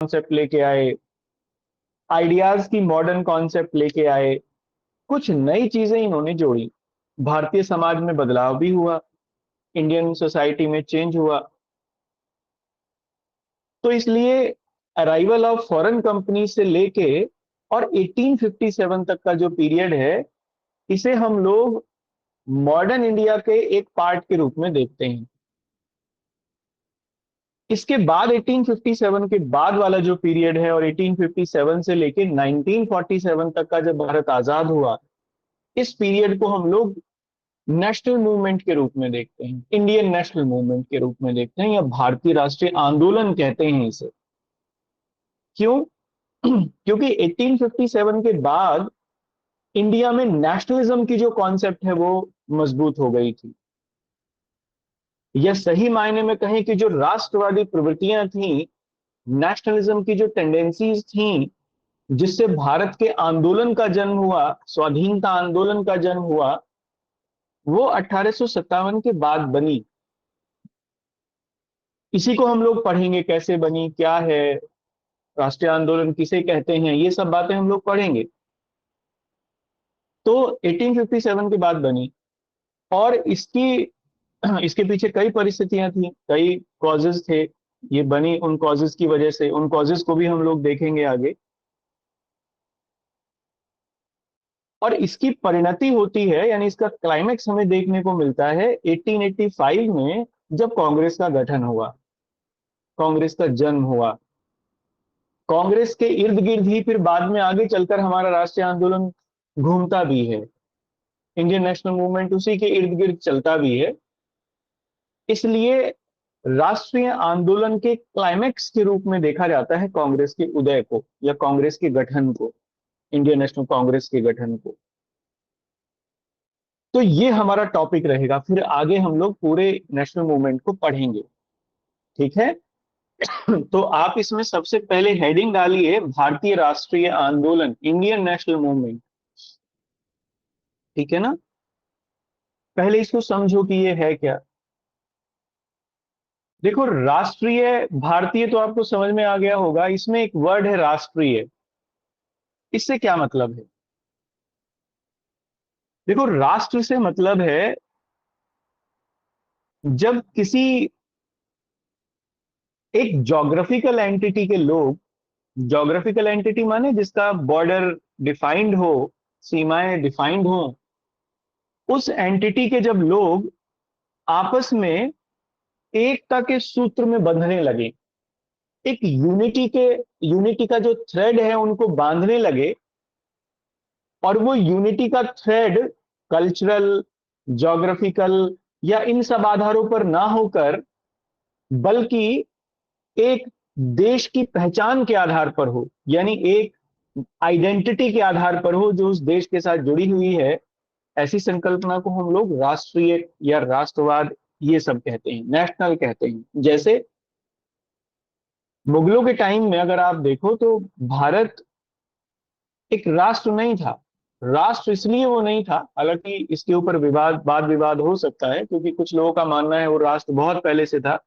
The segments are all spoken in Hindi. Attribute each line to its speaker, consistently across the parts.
Speaker 1: कॉन्सेप्ट लेके आए, आइडियाज की मॉडर्न कॉन्सेप्ट लेके आए, कुछ नई चीजें इन्होंने जोड़ी। भारतीय समाज में बदलाव भी हुआ, इंडियन सोसाइटी में चेंज हुआ। तो इसलिए अराइवल ऑफ फॉरेन कंपनी से लेके और 1857 तक का जो पीरियड है, इसे हम लोग मॉडर्न इंडिया के एक पार्ट के रूप में देखते हैं। इसके बाद 1857 के बाद वाला जो पीरियड है और 1857 से लेके 1947 तक का जब भारत आजाद हुआ, इस पीरियड को हम लोग नेशनल मूवमेंट के रूप में देखते हैं, इंडियन नेशनल मूवमेंट के रूप में देखते हैं, या भारतीय राष्ट्रीय आंदोलन कहते हैं इसे। क्यों? क्योंकि 1857 के बाद इंडिया में नेशनलिज्म की जो कॉन्सेप्ट है वो मजबूत हो गई थी। या सही मायने में कहें कि जो राष्ट्रवादी प्रवृत्तियां थी, नेशनलिज्म की जो टेंडेंसीज थी, जिससे भारत के आंदोलन का जन्म हुआ, स्वाधीनता आंदोलन का जन्म हुआ, वो 1857 के बाद बनी। इसी को हम लोग पढ़ेंगे, कैसे बनी, क्या है राष्ट्रीय आंदोलन, किसे कहते हैं, ये सब बातें हम लोग पढ़ेंगे। तो 1857 के बाद बनी, और इसके पीछे कई परिस्थितियां थी, कई कॉजेज थे। ये बनी उन कॉजेज की वजह से, उन कॉजेज को भी हम लोग देखेंगे आगे। और इसकी परिणति होती है, यानी इसका क्लाइमेक्स हमें देखने को मिलता है 1885 में, जब कांग्रेस का गठन हुआ, कांग्रेस का जन्म हुआ। कांग्रेस के इर्द गिर्द ही फिर बाद में आगे चलकर हमारा राष्ट्रीय आंदोलन घूमता भी है, इंडियन नेशनल मूवमेंट उसी के इर्द गिर्द चलता भी है। इसलिए राष्ट्रीय आंदोलन के क्लाइमेक्स के रूप में देखा जाता है कांग्रेस के उदय को, या कांग्रेस के गठन को, इंडियन नेशनल कांग्रेस के गठन को। तो ये हमारा टॉपिक रहेगा, फिर आगे हम लोग पूरे नेशनल मूवमेंट को पढ़ेंगे। ठीक है? तो आप इसमें सबसे पहले हेडिंग डालिए, भारतीय राष्ट्रीय आंदोलन, इंडियन नेशनल मूवमेंट। ठीक है ना? पहले इसको समझो कि ये है क्या। देखो, राष्ट्रीय, भारतीय तो आपको समझ में आ गया होगा, इसमें एक वर्ड है राष्ट्रीय। इससे क्या मतलब है? देखो, राष्ट्र से मतलब है जब किसी एक ज्योग्राफिकल एंटिटी के लोग, ज्योग्राफिकल एंटिटी माने जिसका बॉर्डर डिफाइंड हो, सीमाएं डिफाइंड हो, उस एंटिटी के जब लोग आपस में एकता के सूत्र में बंधने लगे, एक यूनिटी का जो थ्रेड है उनको बांधने लगे, और वो यूनिटी का थ्रेड कल्चरल, ज्योग्राफिकल या इन सब आधारों पर ना होकर, बल्कि एक देश की पहचान के आधार पर हो, यानी एक आइडेंटिटी के आधार पर हो जो उस देश के साथ जुड़ी हुई है, ऐसी संकल्पना को हम लोग राष्ट्रीय या राष्ट्रवाद ये सब कहते हैं, नेशनल कहते हैं। जैसे मुगलों के टाइम में अगर आप देखो तो भारत एक राष्ट्र नहीं था। राष्ट्र इसलिए वो नहीं था, हालांकि इसके ऊपर विवाद, वाद विवाद हो सकता है, क्योंकि कुछ लोगों का मानना है वो राष्ट्र बहुत पहले से था।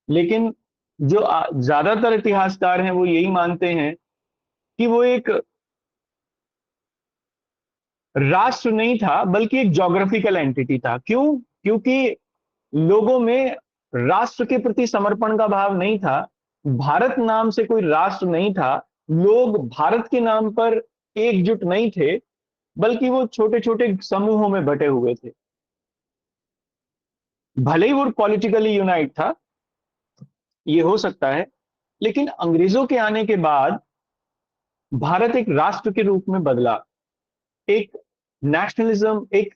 Speaker 1: लेकिन जो ज्यादातर इतिहासकार हैं वो यही मानते हैं कि वो एक राष्ट्र नहीं था, बल्कि एक ज्योग्राफिकल एंटिटी था। क्यों? क्योंकि लोगों में राष्ट्र के प्रति समर्पण का भाव नहीं था, भारत नाम से कोई राष्ट्र नहीं था, लोग भारत के नाम पर एकजुट नहीं थे, बल्कि वो छोटे छोटे समूहों में बटे हुए थे। भले ही वो पॉलिटिकली यूनाइट था, ये हो सकता है, लेकिन अंग्रेजों के आने के बाद भारत एक राष्ट्र के रूप में बदला, एक नेशनलिज्म, एक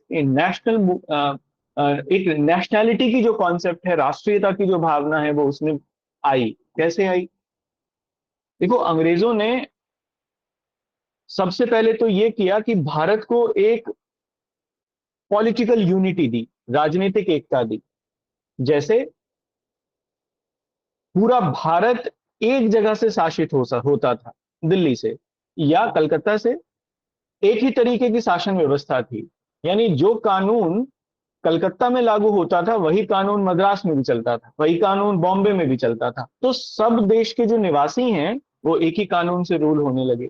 Speaker 1: नेशनैलिटी की जो कॉन्सेप्ट है, राष्ट्रीयता की जो भावना है, वो उसमें आई। कैसे आई? देखो, अंग्रेजों ने सबसे पहले तो ये किया कि भारत को एक पॉलिटिकल यूनिटी दी, राजनीतिक एकता दी। जैसे पूरा भारत एक जगह से शासित होता था, दिल्ली से या कलकत्ता से, एक ही तरीके की शासन व्यवस्था थी। यानी जो कानून कलकत्ता में लागू होता था वही कानून मद्रास में भी चलता था, वही कानून बॉम्बे में भी चलता था। तो सब देश के जो निवासी हैं वो एक ही कानून से रूल होने लगे,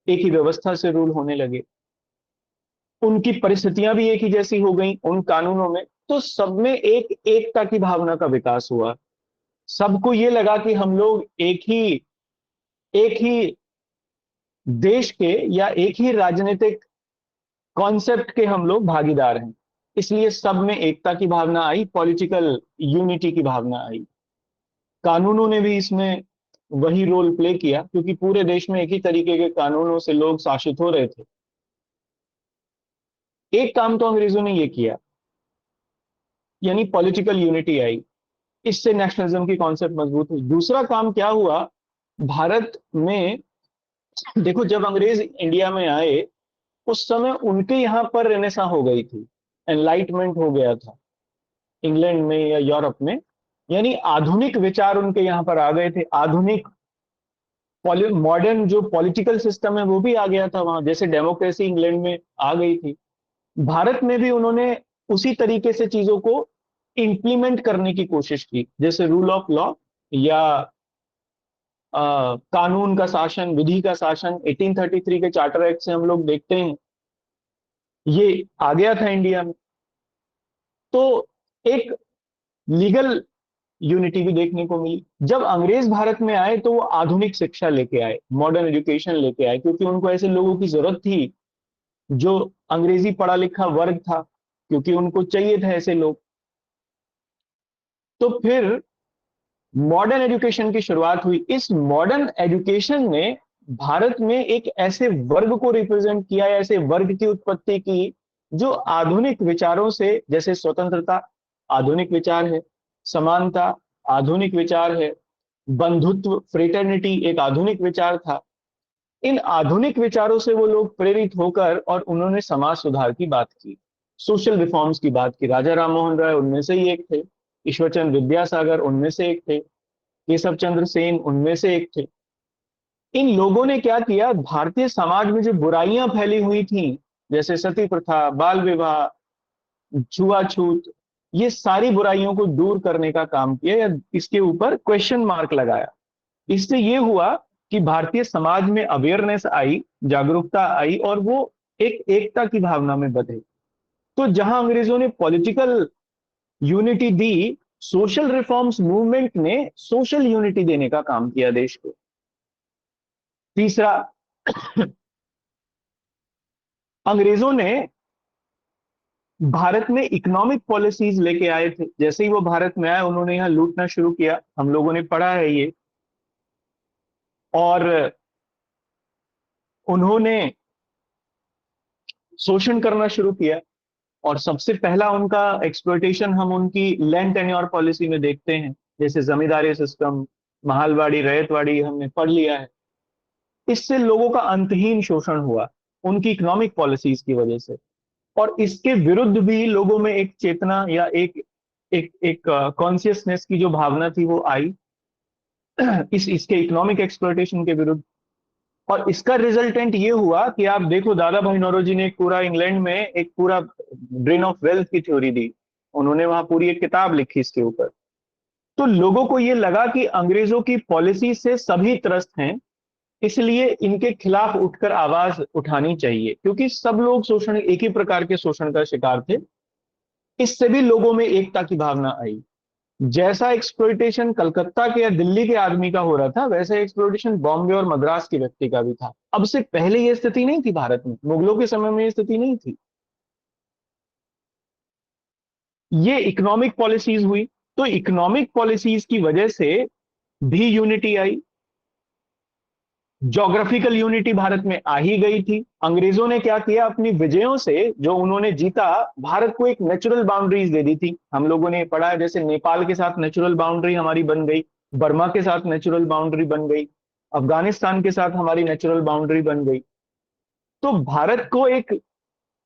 Speaker 1: एक ही व्यवस्था से रूल होने लगे, उनकी परिस्थितियां भी एक ही जैसी हो गई उन कानूनों में। तो सब में एक एकता की भावना का विकास हुआ। सबको ये लगा कि हम लोग एक ही देश के या एक ही राजनीतिक कॉन्सेप्ट के हम लोग भागीदार हैं। इसलिए सब में एकता की भावना आई, पॉलिटिकल यूनिटी की भावना आई। कानूनों ने भी इसमें वही रोल प्ले किया, क्योंकि पूरे देश में एक ही तरीके के कानूनों से लोग शासित हो रहे थे। एक काम तो अंग्रेजों ने ये किया, यानी पॉलिटिकल यूनिटी आई, इससे नेशनलिज्म की कॉन्सेप्ट मजबूत हुई। दूसरा काम क्या हुआ भारत में, देखो जब अंग्रेज इंडिया में आए उस समय उनके यहां पर रेनेसा हो गई थी, एनलाइटमेंट हो गया था इंग्लैंड में या यूरोप में, यानी आधुनिक विचार उनके यहां पर आ गए थे। आधुनिक मॉडर्न जो पॉलिटिकल सिस्टम है वो भी आ गया था वहां, जैसे डेमोक्रेसी इंग्लैंड में आ गई थी। भारत में भी उन्होंने उसी तरीके से चीजों को इंप्लीमेंट करने की कोशिश की, जैसे रूल ऑफ लॉ या कानून का शासन, विधि का शासन 1833 के चार्टर एक्ट से हम लोग देखते हैं ये आ गया था इंडिया में। तो एक लीगल यूनिटी भी देखने को मिली। जब अंग्रेज भारत में आए तो वो आधुनिक शिक्षा लेके आए, मॉडर्न एजुकेशन लेके आए, क्योंकि उनको ऐसे लोगों की जरूरत थी जो अंग्रेजी पढ़ा लिखा वर्ग था, क्योंकि उनको चाहिए था ऐसे लोग। तो फिर मॉडर्न एजुकेशन की शुरुआत हुई। इस मॉडर्न एजुकेशन ने भारत में एक ऐसे वर्ग को रिप्रेजेंट किया, ऐसे वर्ग की उत्पत्ति की जो आधुनिक विचारों से, जैसे स्वतंत्रता आधुनिक विचार है, समानता आधुनिक विचार है, बंधुत्व फ्रेटर्निटी एक आधुनिक विचार था। इन आधुनिक विचारों से वो लोग प्रेरित होकर और उन्होंने समाज सुधार की बात की, सोशल रिफॉर्म्स की बात की। राजा राम मोहन राय उनमें से ही एक थे, ईश्वरचंद्र विद्यासागर उनमें से एक थे, केशव चंद्र सेन उनमें से एक थे। इन लोगों ने क्या किया, भारतीय समाज में जो बुराइयां फैली हुई थी, जैसे सती प्रथा, बाल विवाह, छुआछूत, ये सारी बुराइयों को दूर करने का काम किया या इसके ऊपर क्वेश्चन मार्क लगाया। इससे ये हुआ कि भारतीय समाज में अवेयरनेस आई, जागरूकता आई और वो एक एकता की भावना में बधे। तो जहां अंग्रेजों ने पॉलिटिकल यूनिटी दी, सोशल रिफॉर्म्स मूवमेंट ने सोशल यूनिटी देने का काम किया देश को। तीसरा, अंग्रेजों ने भारत में इकोनॉमिक पॉलिसीज लेके आए थे। जैसे ही वो भारत में आए उन्होंने यहां लूटना शुरू किया, हम लोगों ने पढ़ा है ये। और उन्होंने शोषण करना शुरू किया। और सबसे पहला उनका एक्सप्लॉयटेशन हम उनकी लैंड टेन्योर पॉलिसी में देखते हैं, जैसे जमींदारी सिस्टम, महालवाड़ी, रैयतवाड़ी हमने पढ़ लिया है। इससे लोगों का अंतहीन शोषण हुआ उनकी इकोनॉमिक पॉलिसीज की वजह से। और इसके विरुद्ध भी लोगों में एक चेतना या एक एक एक कॉन्शियसनेस की जो भावना थी वो आई इसके इकोनॉमिक एक्सप्लॉयटेशन के विरुद्ध। और इसका रिजल्टेंट ये हुआ कि आप देखो, दादा भाई नौरोजी ने एक पूरा इंग्लैंड में एक पूरा ड्रेन ऑफ वेल्थ की थ्योरी दी, उन्होंने वहां पूरी एक किताब लिखी इसके ऊपर। तो लोगों को ये लगा कि अंग्रेजों की पॉलिसी से सभी त्रस्त हैं, इसलिए इनके खिलाफ उठकर आवाज उठानी चाहिए, क्योंकि सब लोग शोषण, एक ही प्रकार के शोषण का शिकार थे। इससे भी लोगों में एकता की भावना आई। जैसा एक्सप्लॉइटेशन कलकत्ता के या दिल्ली के आदमी का हो रहा था, वैसा एक्सप्लॉइटेशन बॉम्बे और मद्रास के व्यक्ति का भी था। अब से पहले यह स्थिति नहीं थी भारत में, मुगलों के समय में यह स्थिति नहीं थी। ये इकोनॉमिक पॉलिसीज हुई, तो इकोनॉमिक पॉलिसीज की वजह से भी यूनिटी आई। ज्योग्राफिकल यूनिटी भारत में आ ही गई थी। अंग्रेजों ने क्या किया, अपनी विजयों से जो उन्होंने जीता, भारत को एक नेचुरल बाउंड्रीज दे दी थी। हम लोगों ने पढ़ा है, जैसे नेपाल के साथ नेचुरल बाउंड्री हमारी बन गई, बर्मा के साथ नेचुरल बाउंड्री बन गई, अफगानिस्तान के साथ हमारी नेचुरल बाउंड्री बन गई। तो भारत को एक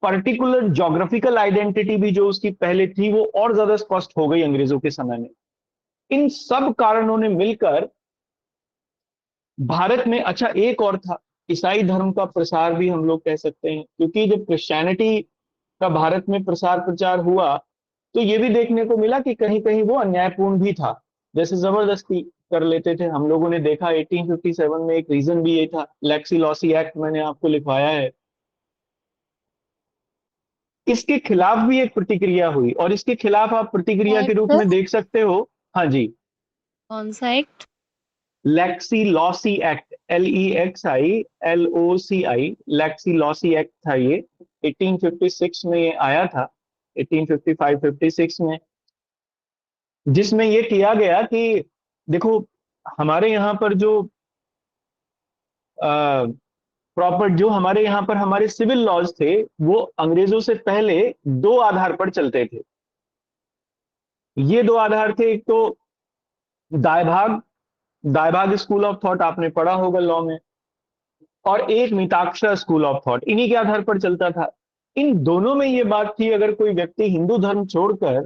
Speaker 1: पर्टिकुलर ज्योग्राफिकल आइडेंटिटी भी जो उसकी पहले थी वो और ज्यादा स्पष्ट हो गई अंग्रेजों के समय में। इन सब कारणों ने मिलकर भारत में, अच्छा एक और था, ईसाई धर्म का प्रसार भी हम लोग कह सकते हैं, क्योंकि जब क्रिश्चियनिटी का भारत में प्रसार प्रचार हुआ तो ये भी देखने को मिला कि कहीं कहीं वो अन्यायपूर्ण भी था, जैसे जबरदस्ती कर लेते थे। हम लोगों ने देखा 1857 में एक रीजन भी ये था, लैक्सी लॉसी एक्ट मैंने आपको लिखवाया है। इसके खिलाफ भी एक प्रतिक्रिया हुई, और इसके खिलाफ आप प्रतिक्रिया के रूप
Speaker 2: एक्ट?
Speaker 1: में देख सकते हो। हाँ जी,
Speaker 2: कौन सा act?
Speaker 1: Lex loci act, LEXILOCI, lex loci act था ये। 1856 में ये आया था, 1855-56 में, जिसमें ये किया गया कि देखो, हमारे यहाँ पर जो प्रॉपर, जो हमारे यहाँ पर हमारे सिविल लॉज थे, वो अंग्रेजों से पहले दो आधार पर चलते थे। ये दो आधार थे, एक तो Dayabhaga, Dayabhaga school of thought आपने पढ़ा होगा लॉ में, और एक मिताक्षरा स्कूल ऑफ थॉट, इन्हीं के आधार पर चलता था। इन दोनों में ये बात थी, अगर कोई व्यक्ति हिंदू धर्म छोड़कर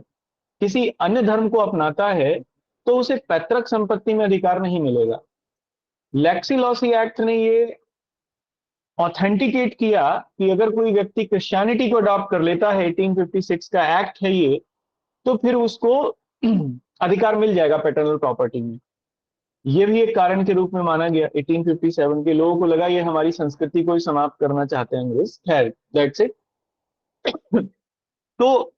Speaker 1: किसी अन्य धर्म को अपनाता है तो उसे पैतृक संपत्ति में अधिकार नहीं मिलेगा। लैक्सी लॉसी एक्ट ने ये ऑथेंटिकेट किया कि अगर कोई व्यक्ति क्रिश्चियनिटी को अडॉप्ट कर लेता है, 1856 का एक्ट है ये, तो फिर उसको अधिकार मिल जाएगा पैटर्नल प्रॉपर्टी में। ये भी एक कारण के रूप में माना गया। 1857 के लोगों को लगा ये हमारी संस्कृति को ही समाप्त करना चाहते हैं अंग्रेज, खैर दैट्स इट। तो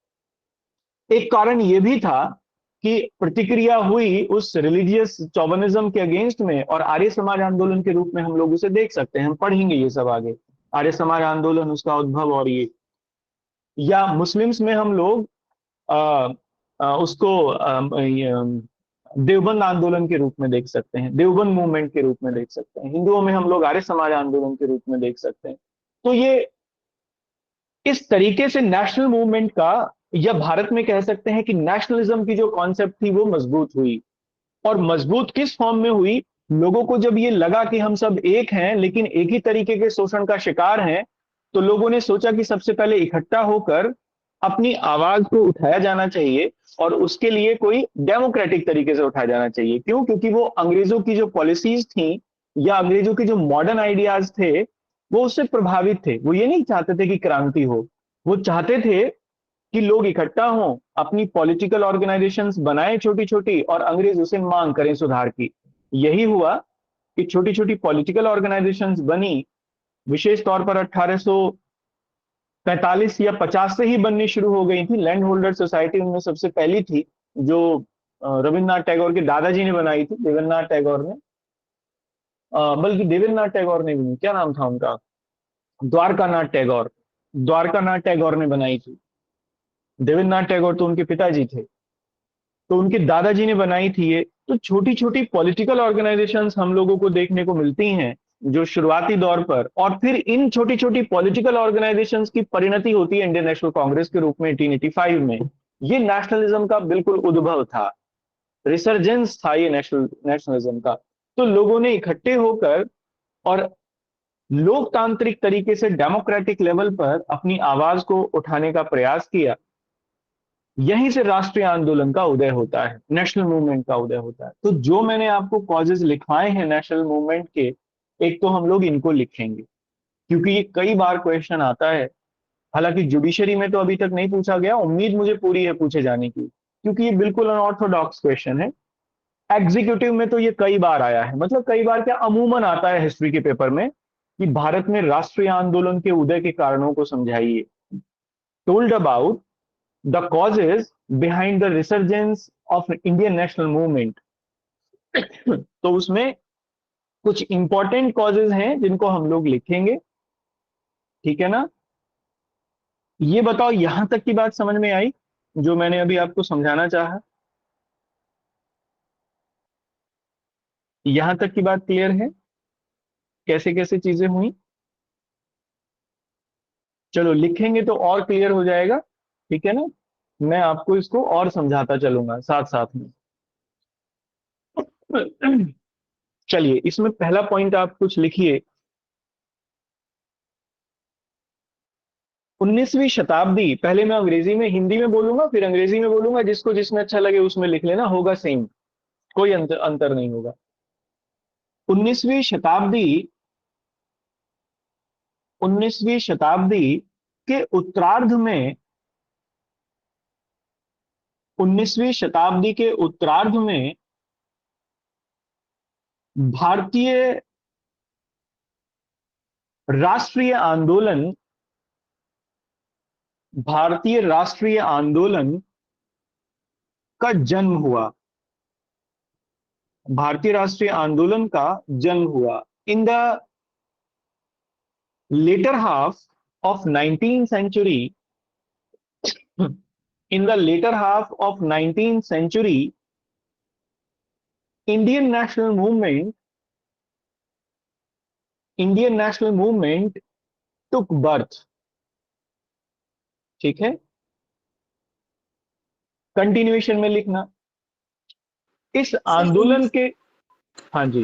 Speaker 1: एक कारण ये भी था कि प्रतिक्रिया हुई उस रिलीजियस चौवनिज्म के अगेंस्ट में, और आर्य समाज आंदोलन के रूप में हम लोग उसे देख सकते हैं, हम पढ़ेंगे ये सब आगे, आर्य समाज आंदोलन, उसका उद्भव, और ये, या मुस्लिम्स में हम लोग उसको देवबंद आंदोलन के रूप में देख सकते हैं, देवबंद मूवमेंट के रूप में देख सकते हैं। हिंदुओं में हम लोग आर्य समाज आंदोलन के रूप में देख सकते हैं। तो ये इस तरीके से नेशनल मूवमेंट का, या भारत में कह सकते हैं कि नेशनलिज्म की जो कॉन्सेप्ट थी वो मजबूत हुई। और मजबूत किस फॉर्म में हुई? लोगों को जब ये लगा कि हम सब एक हैं लेकिन एक ही तरीके के शोषण का शिकार हैं, तो लोगों ने सोचा कि सबसे पहले इकट्ठा होकर अपनी आवाज को उठाया जाना चाहिए, और उसके लिए कोई डेमोक्रेटिक तरीके से उठाया जाना चाहिए। क्यों? क्योंकि वो अंग्रेजों की जो पॉलिसीज थी, या अंग्रेजों के जो मॉडर्न आइडियाज थे, वो उससे प्रभावित थे। वो ये नहीं चाहते थे कि क्रांति हो, वो चाहते थे कि लोग इकट्ठा हों, अपनी पॉलिटिकल ऑर्गेनाइजेशंस बनाएं छोटी छोटी, और अंग्रेज उसे मांग करें सुधार की। यही हुआ कि छोटी छोटी पॉलिटिकल ऑर्गेनाइजेशंस बनी, विशेष तौर पर 1845 या 50 से ही बननी शुरू हो गई थी। लैंड होल्डर सोसाइटी उनमें सबसे पहली थी, जो रविन्द्रनाथ टैगोर के दादाजी ने बनाई थी, देवेंद्रनाथ टैगोर ने, बल्कि देवेंद्रनाथ टैगोर ने भी नहीं, क्या नाम था उनका, द्वारकानाथ टैगोर, द्वारकानाथ टैगोर ने बनाई थी। देवेंद्रनाथ टैगोर तो उनके पिताजी थे, तो उनके दादाजी ने बनाई थी ये। तो छोटी छोटी पॉलिटिकल ऑर्गेनाइजेशंस हम लोगों को देखने को मिलती हैं जो शुरुआती दौर पर, और फिर इन छोटी छोटी पॉलिटिकल ऑर्गेनाइजेशंस की परिणति होती है इंडियन नेशनल कांग्रेस के रूप में 1885 में। ये नेशनलिज्म का बिल्कुल उद्भव था, रिसर्जेंस था ये नेशनलिज्म का। तो लोगों ने इकट्ठे होकर और लोकतांत्रिक तरीके से डेमोक्रेटिक लेवल पर अपनी आवाज को उठाने का प्रयास किया। यहीं से राष्ट्रीय आंदोलन का उदय होता है, नेशनल मूवमेंट का उदय होता है। तो जो मैंने आपको कॉजेज लिखवाए हैं नेशनल मूवमेंट के, एक तो हम लोग इनको लिखेंगे, क्योंकि ये कई बार क्वेश्चन आता है। हालांकि जुडिशरी में तो अभी तक नहीं पूछा गया, उम्मीद मुझे पूरी है पूछे जाने की, क्योंकि ये बिल्कुल अनऑर्थोडॉक्स क्वेश्चन है। एग्जीक्यूटिव में तो ये कई बार आया है, मतलब कई बार क्या, अमूमन आता है हिस्ट्री के पेपर में, कि भारत में राष्ट्रीय आंदोलन के उदय के कारणों को समझाइए, told about the causes behind the resurgence of Indian national movement। तो उसमें कुछ इंपॉर्टेंट कॉजेज हैं जिनको हम लोग लिखेंगे, ठीक है ना? ये बताओ, यहां तक की बात समझ में आई जो मैंने अभी आपको समझाना चाहा? यहां तक की बात क्लियर है, कैसे कैसे चीजें हुई? चलो लिखेंगे तो और क्लियर हो जाएगा, ठीक है ना? मैं आपको इसको और समझाता चलूंगा साथ साथ में। चलिए, इसमें पहला पॉइंट आप कुछ लिखिए। 19वीं शताब्दी, पहले मैं अंग्रेजी में, हिंदी में बोलूंगा फिर अंग्रेजी में बोलूंगा, जिसको जिसमें अच्छा लगे उसमें लिख लेना, होगा सेम, कोई अंतर नहीं होगा। 19वीं शताब्दी, 19वीं शताब्दी के उत्तरार्ध में 19वीं शताब्दी के उत्तरार्ध में भारतीय राष्ट्रीय आंदोलन भारतीय राष्ट्रीय आंदोलन का जन्म हुआ। भारतीय राष्ट्रीय आंदोलन का जन्म हुआ in the later half of 19th century. In the later half of 19th century, Indian national movement took birth. ठीक है, कंटिन्यूएशन में लिखना इस आंदोलन के। हाँ जी,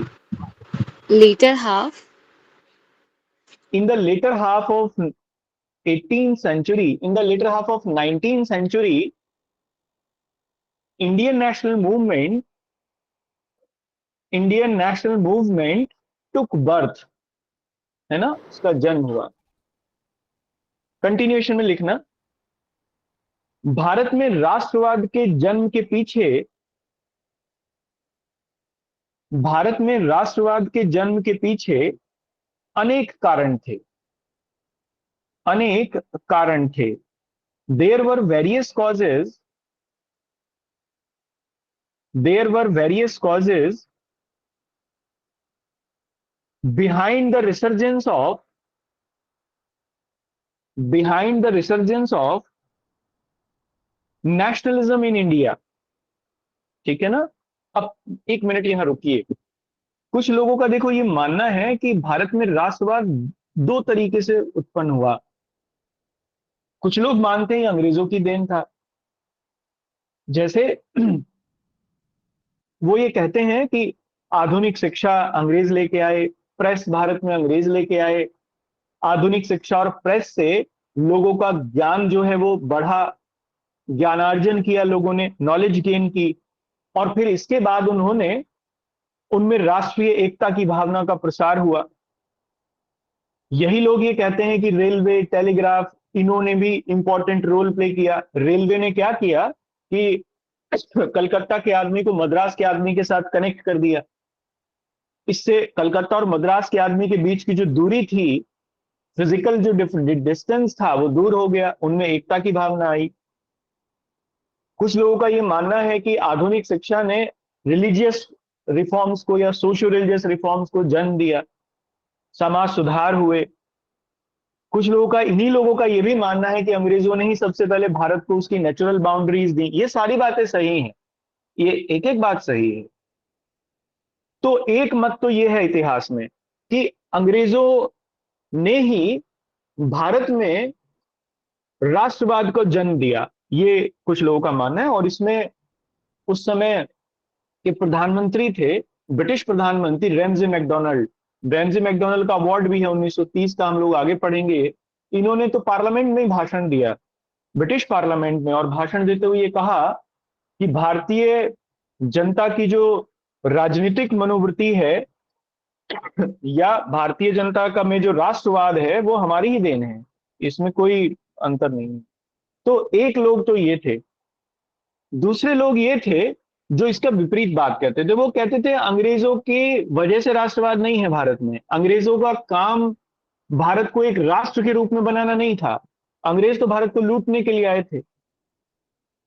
Speaker 2: later half
Speaker 1: in the later half of 18th century, in the later half of 19th century, Indian national movement took birth, है ना, उसका जन्म हुआ। कंटिन्यूएशन में लिखना, भारत में राष्ट्रवाद के जन्म के पीछे अनेक कारण थे। There were various causes behind the resurgence of nationalism in India। ठीक है ना। अब एक मिनट यहां रुकिए। कुछ लोगों का देखो ये मानना है कि भारत में राष्ट्रवाद दो तरीके से उत्पन्न हुआ। कुछ लोग मानते हैं ये अंग्रेजों की देन था, जैसे वो ये कहते हैं कि आधुनिक शिक्षा अंग्रेज लेके आए, प्रेस भारत में अंग्रेज लेके आए, आधुनिक शिक्षा और प्रेस से लोगों का ज्ञान जो है वो बढ़ा, ज्ञानार्जन किया, लोगों ने नॉलेज गेन की, और फिर इसके बाद उनमें राष्ट्रीय एकता की भावना का प्रसार हुआ। यही लोग ये कहते हैं कि रेलवे, टेलीग्राफ, इन्होंने भी इंपॉर्टेंट रोल प्ले किया। रेलवे ने क्या किया कि कलकत्ता के आदमी को मद्रास के आदमी के साथ कनेक्ट कर दिया। इससे कलकत्ता और मद्रास के आदमी के बीच की जो दूरी थी, फिजिकल जो डिस्टेंस था, वो दूर हो गया, उनमें एकता की भावना आई। कुछ लोगों का ये मानना है कि आधुनिक शिक्षा ने रिलीजियस रिफॉर्म्स को या सोशियो रिलीजियस रिफॉर्म्स को जन्म दिया, समाज सुधार हुए। कुछ लोगों का, इन्हीं लोगों का ये भी मानना है कि अंग्रेजों ने ही सबसे पहले भारत को उसकी नेचुरल बाउंड्रीज दी। ये सारी बातें सही हैं, ये एक एक बात सही है। तो एक मत तो ये है इतिहास में कि अंग्रेजों ने ही भारत में राष्ट्रवाद को जन्म दिया, ये कुछ लोगों का मानना है। और इसमें उस समय के प्रधानमंत्री थे, ब्रिटिश प्रधानमंत्री रैमजे मैकडोनल्ड। रैमजे मैकडोनल्ड का अवार्ड भी है 1930 का, हम लोग आगे पढ़ेंगे। इन्होंने तो पार्लियामेंट में भाषण दिया, ब्रिटिश पार्लियामेंट में, और भाषण देते हुए ये कहा कि भारतीय जनता की जो राजनीतिक मनोवृत्ति है या भारतीय जनता का में जो राष्ट्रवाद है वो हमारी ही देन है, इसमें कोई अंतर नहीं है। तो एक लोग तो ये थे। दूसरे लोग ये थे जो इसका विपरीत बात कहते थे। वो कहते थे अंग्रेजों की वजह से राष्ट्रवाद नहीं है भारत में, अंग्रेजों का काम भारत को एक राष्ट्र के रूप में बनाना नहीं था, अंग्रेज तो भारत को लूटने के लिए आए थे।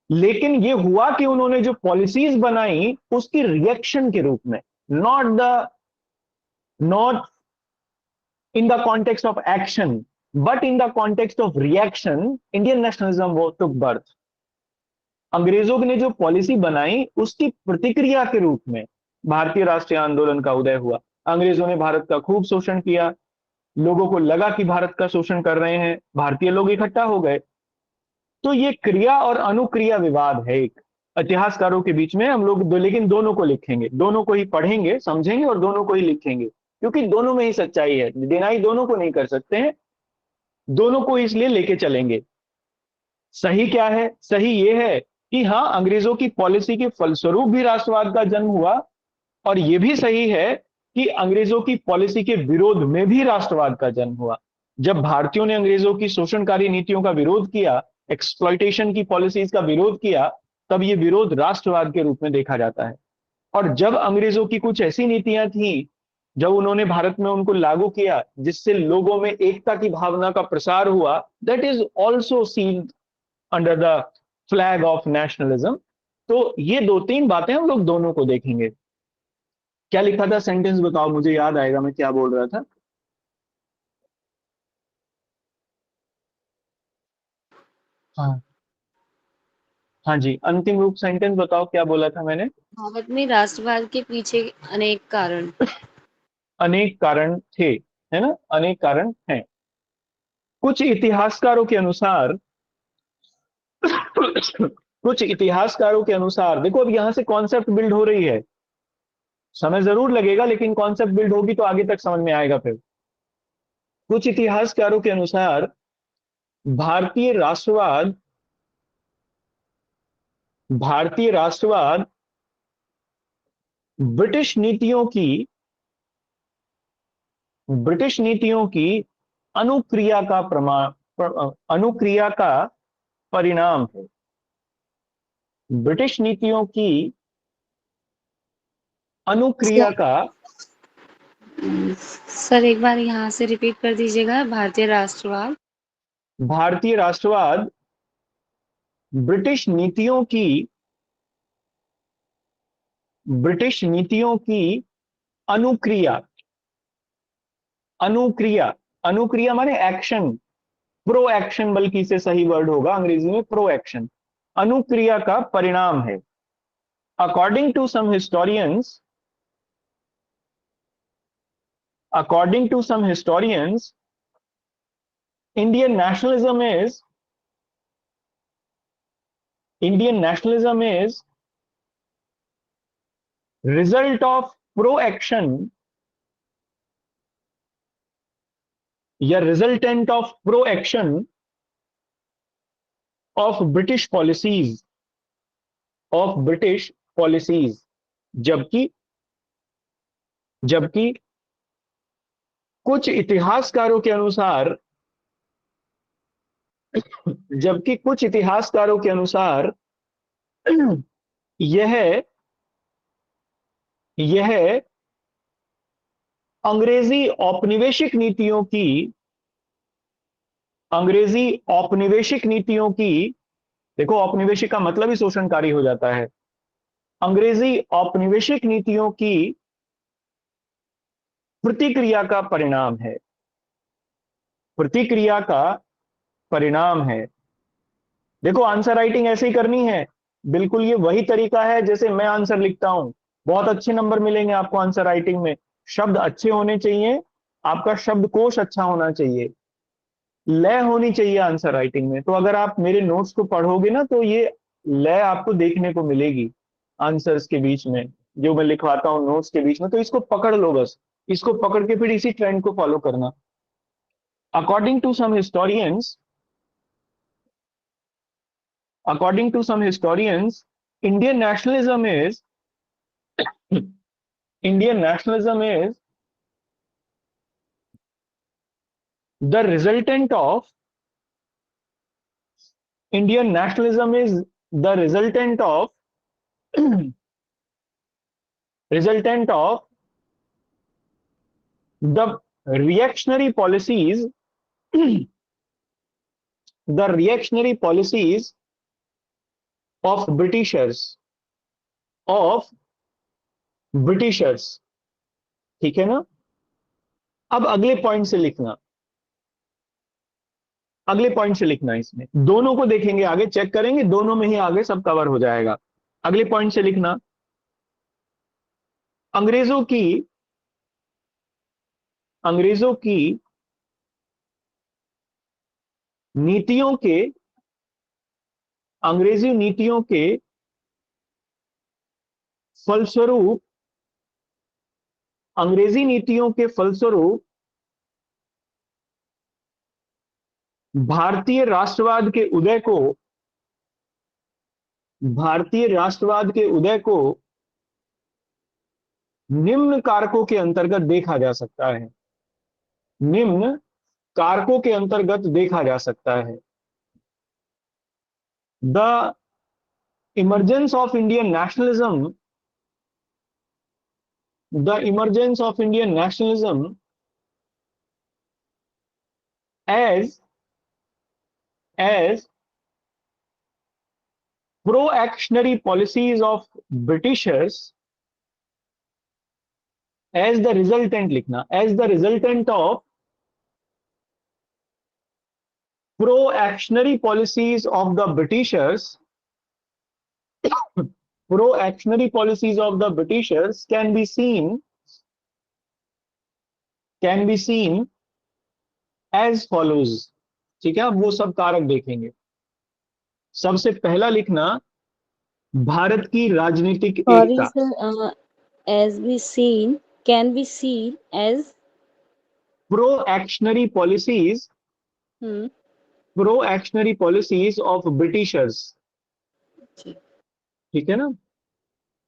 Speaker 1: लेकिन ये हुआ कि उन्होंने जो पॉलिसीज बनाई उसकी रिएक्शन के रूप में, not in the context of action but in the context of reaction, Indian nationalism वो टुक बर्थ। अंग्रेजों ने जो पॉलिसी बनाई उसकी प्रतिक्रिया के रूप में भारतीय राष्ट्रीय आंदोलन का उदय हुआ। अंग्रेजों ने भारत का खूब शोषण किया, लोगों को लगा कि भारत का शोषण कर रहे हैं, भारतीय लोग इकट्ठा हो गए। तो ये क्रिया और अनुक्रिया विवाद है एक इतिहासकारों के बीच में। हम लोग लेकिन दोनों को लिखेंगे, दोनों को ही पढ़ेंगे, समझेंगे और दोनों को ही लिखेंगे, क्योंकि दोनों में ही सच्चाई है, डिनाई दोनों को नहीं कर सकते हैं, दोनों को इसलिए लेके चलेंगे। सही क्या है? सही ये है कि हाँ, अंग्रेजों की पॉलिसी के फलस्वरूप भी राष्ट्रवाद का जन्म हुआ, और यह भी सही है कि अंग्रेजों की पॉलिसी के विरोध में भी राष्ट्रवाद का जन्म हुआ। जब भारतीयों ने अंग्रेजों की शोषणकारी नीतियों का विरोध किया, एक्सप्लॉइटेशन की पॉलिसीज का विरोध किया, तब ये विरोध राष्ट्रवाद के रूप में देखा जाता है। और जब अंग्रेजों की कुछ ऐसी नीतियां थी, जब उन्होंने भारत में उनको लागू किया जिससे लोगों में एकता की भावना का प्रसार हुआ, that is also seen under the flag of nationalism. तो ये दो तीन बातें हम लोग दोनों को देखेंगे। क्या लिखा था सेंटेंस बताओ, मुझे याद आएगा मैं क्या बोल रहा था। हाँ, हाँ जी, अंतिम रूप सेंटेंस बताओ क्या बोला था मैंने।
Speaker 2: भारत में राष्ट्रवाद के पीछे अनेक कारण।
Speaker 1: अनेक कारण थे, है ना, अनेक कारण हैं। कुछ इतिहासकारों के अनुसार कुछ इतिहासकारों के अनुसार, देखो अब यहां से कॉन्सेप्ट बिल्ड हो रही है, समय जरूर लगेगा लेकिन कॉन्सेप्ट बिल्ड होगी तो आगे तक समझ में आएगा फिर। कुछ इतिहासकारों के अनुसार भारतीय राष्ट्रवाद भारतीय राष्ट्रवाद ब्रिटिश नीतियों की ब्रिटिश नीतियों की अनुक्रिया का अनुक्रिया का परिणाम है। ब्रिटिश नीतियों की अनुक्रिया का
Speaker 2: सर एक बार यहाँ से रिपीट कर दीजिएगा। भारतीय राष्ट्रवाद
Speaker 1: भारतीय राष्ट्रवाद ब्रिटिश नीतियों की ब्रिटिश नीतियों की अनुक्रिया अनुक्रिया अनुक्रिया माने एक्शन, प्रो एक्शन बल्कि इसे सही वर्ड होगा अंग्रेजी में प्रो एक्शन, अनुक्रिया का परिणाम है। According to some historians according to some historians Indian nationalism is Indian nationalism is result of pro action या resultant of pro action of British policies of British policies. जबकि जबकि कुछ इतिहासकारों के अनुसार जबकि कुछ इतिहासकारों के अनुसार यह यह अंग्रेजी औपनिवेशिक नीतियों की अंग्रेजी औपनिवेशिक नीतियों की, देखो औपनिवेशिक का मतलब ही शोषणकारी हो जाता है, अंग्रेजी औपनिवेशिक नीतियों की प्रतिक्रिया का परिणाम है। प्रतिक्रिया का परिणाम है। देखो आंसर राइटिंग ऐसे ही करनी है, बिल्कुल ये वही तरीका है जैसे मैं आंसर लिखता हूं। बहुत अच्छे नंबर मिलेंगे आपको आंसर राइटिंग में। शब्द अच्छे होने चाहिए, आपका शब्दकोश अच्छा होना चाहिए, लय होनी चाहिए आंसर राइटिंग में। तो अगर आप मेरे नोट्स को पढ़ोगे ना तो ये लय आपको देखने को मिलेगी आंसर्स के बीच में, जो मैं लिखवाता हूँ नोट्स के बीच में। तो इसको पकड़ लो बस, इसको पकड़ के फिर इसी ट्रेंड को फॉलो करना। According to some historians according to some historians, Indian nationalism is Indian nationalism is the resultant of Indian nationalism is the resultant of the reactionary policies the reactionary policies of of Britishers। ठीक है ना। अब अगले पॉइंट से लिखना, इसमें दोनों को देखेंगे, आगे चेक करेंगे, दोनों में ही आगे सब कवर हो जाएगा। अगले पॉइंट से लिखना, अंग्रेजों की अंग्रेजों की नीतियों के अंग्रेजी नीतियों के फलस्वरूप अंग्रेजी नीतियों के फलस्वरूप भारतीय राष्ट्रवाद के उदय को भारतीय राष्ट्रवाद के उदय को निम्न कारकों के अंतर्गत देखा जा सकता है। निम्न कारकों के अंतर्गत देखा जा सकता है। The emergence of Indian nationalism, the emergence of Indian nationalism as pro-actionary policies of Britishers, as the resultant लिखना, as the resultant of pro-actionary policies of the Britishers, pro-actionary policies of the Britishers can be seen as follows. ठीक है, अब वो सब कारक देखेंगे. सबसे पहला लिखना, भारत की राजनीतिक
Speaker 2: Sorry,
Speaker 1: एकता.
Speaker 2: sir. As we seen, can be seen as.
Speaker 1: Proactionary policies,
Speaker 2: Hmm.
Speaker 1: Proactionary policies of Britishers. ठीक है ना.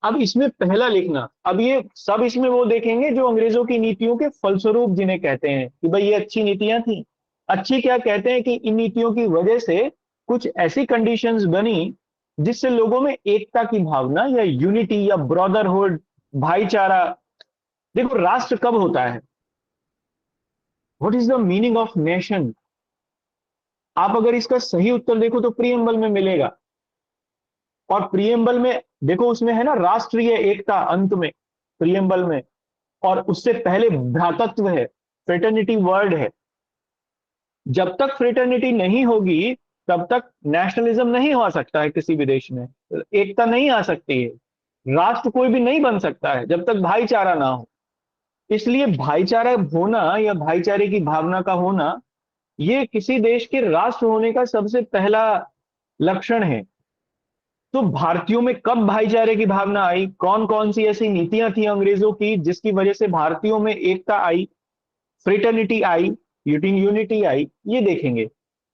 Speaker 1: अब इसमें पहला लिखना, अब ये सब इसमें वो देखेंगे जो अंग्रेजों की नीतियों के फलस्वरूप जिन्हें कहते हैं कि भाई ये अच्छी नीतियां थी. अच्छी क्या कहते हैं कि इन नीतियों की वजह से कुछ ऐसी कंडीशंस बनी जिससे लोगों में एकता की भावना या यूनिटी या ब्रदरहुड, भाईचारा. देखो राष्ट्र कब होता है, what is the meaning of nation. आप अगर इसका सही उत्तर देखो तो प्रीएम्बल में मिलेगा. और प्रीएम्बल में देखो उसमें है ना राष्ट्रीय एकता अंत में, प्रीएम्बल में. और उससे पहले भ्रातृत्व है, फ्रेटर्निटी वर्ड है. जब तक फ्रेटर्निटी नहीं होगी तब तक नेशनलिज्म नहीं हो सकता है किसी भी देश में, एकता नहीं आ सकती है. राष्ट्र कोई भी नहीं बन सकता है जब तक भाईचारा ना हो. इसलिए भाईचारा होना या भाईचारे की भावना का होना ये किसी देश के राष्ट्र होने का सबसे पहला लक्षण है. तो भारतीयों में कब भाईचारे की भावना आई, कौन कौन सी ऐसी नीतियां थी अंग्रेजों की जिसकी वजह से भारतीयों में एकता आई, फ्रेटर्निटी आई, यूनिटी आई, ये देखेंगे.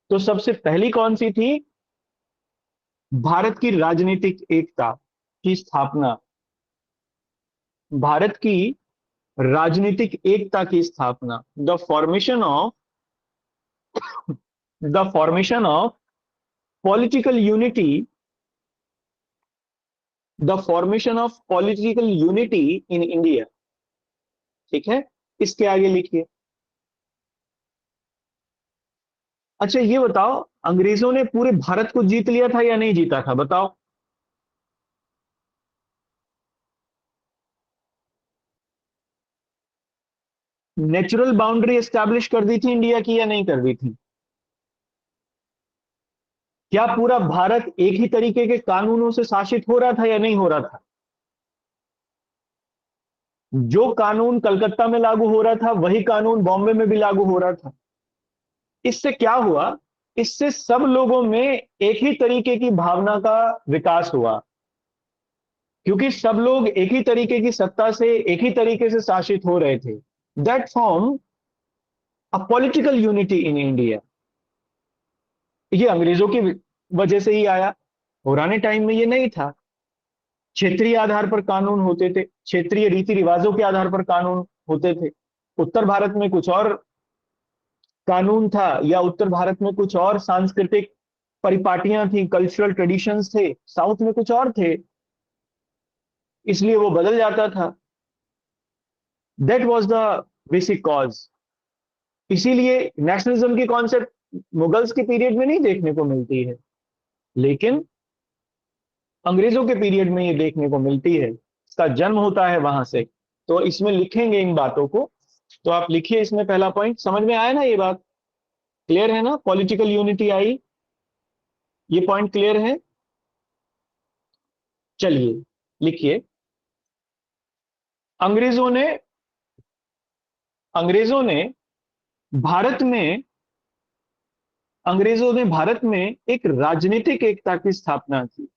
Speaker 1: तो सबसे पहली कौन सी थी, भारत की राजनीतिक एकता की स्थापना. भारत की राजनीतिक एकता की स्थापना, the formation of political unity, the formation of political unity in India. ठीक है, इसके आगे लिखिए. अच्छा ये बताओ, अंग्रेजों ने पूरे भारत को जीत लिया था या नहीं जीता था, बताओ. नेचुरल बाउंड्री एस्टैब्लिश कर दी थी इंडिया की या नहीं कर दी थी. क्या पूरा भारत एक ही तरीके के कानूनों से शासित हो रहा था या नहीं हो रहा था. जो कानून कलकत्ता में लागू हो रहा था वही कानून बॉम्बे में भी लागू हो रहा था. इससे क्या हुआ, इससे सब लोगों में एक ही तरीके की भावना का विकास हुआ, क्योंकि सब लोग एक ही तरीके की सत्ता से एक ही तरीके से शासित हो रहे थे. That form a political unity in India. ये अंग्रेजों की वजह से ही आया, पुराने टाइम में ये नहीं था. क्षेत्रीय आधार पर कानून होते थे, क्षेत्रीय रीति रिवाजों के आधार पर कानून होते थे. उत्तर भारत में कुछ और कानून था, या उत्तर भारत में कुछ और सांस्कृतिक परिपाटियां थी, कल्चरल ट्रेडिशंस थे. साउथ में कुछ और थे, इसलिए वो बदल जाता था. That was the basic cause. इसीलिए नेशनलिज्म की कॉन्सेप्ट मुगल्स के पीरियड में नहीं देखने को मिलती है, लेकिन अंग्रेजों के पीरियड में ये देखने को मिलती है. इसका जन्म होता है वहां से. तो इसमें लिखेंगे इन बातों को. तो आप लिखिए इसमें पहला पॉइंट. समझ में आया ना, ये बात क्लियर है ना, पॉलिटिकल यूनिटी आई, ये पॉइंट क्लियर है. चलिए लिखिए. अंग्रेजों ने अंग्रेजों ने भारत में अंग्रेजों ने भारत में एक राजनीतिक एकता की स्थापना की,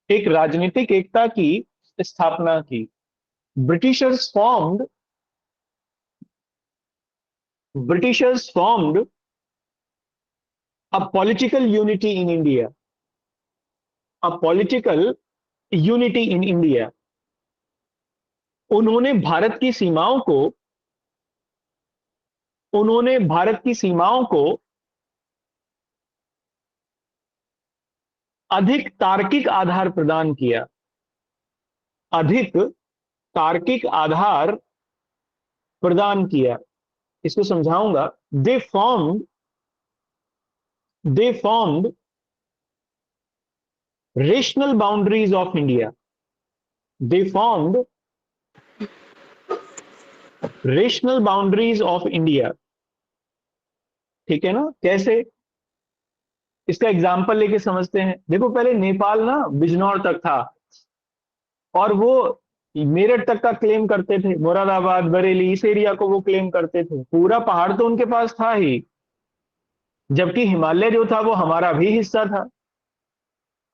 Speaker 1: एक राजनीतिक एकता की स्थापना की. Britishers formed Britishers formed a political unity in India, a political unity in India. उन्होंने भारत की सीमाओं को उन्होंने भारत की सीमाओं को अधिक तार्किक आधार प्रदान किया, अधिक तार्किक आधार प्रदान किया। इसको समझाऊंगा। दे formed they formed rational boundaries of India. They formed rational boundaries of India. ठीक है ना? कैसे? इसका एग्जाम्पल लेके समझते हैं। देखो, पहले नेपाल ना बिजनौर तक था, और वो मेरठ तक का क्लेम करते थे, मुरादाबाद, बरेली, इस एरिया को वो क्लेम करते थे। पूरा पहाड़ तो उनके पास था ही, जबकि हिमालय जो था वो हमारा भी हिस्सा था।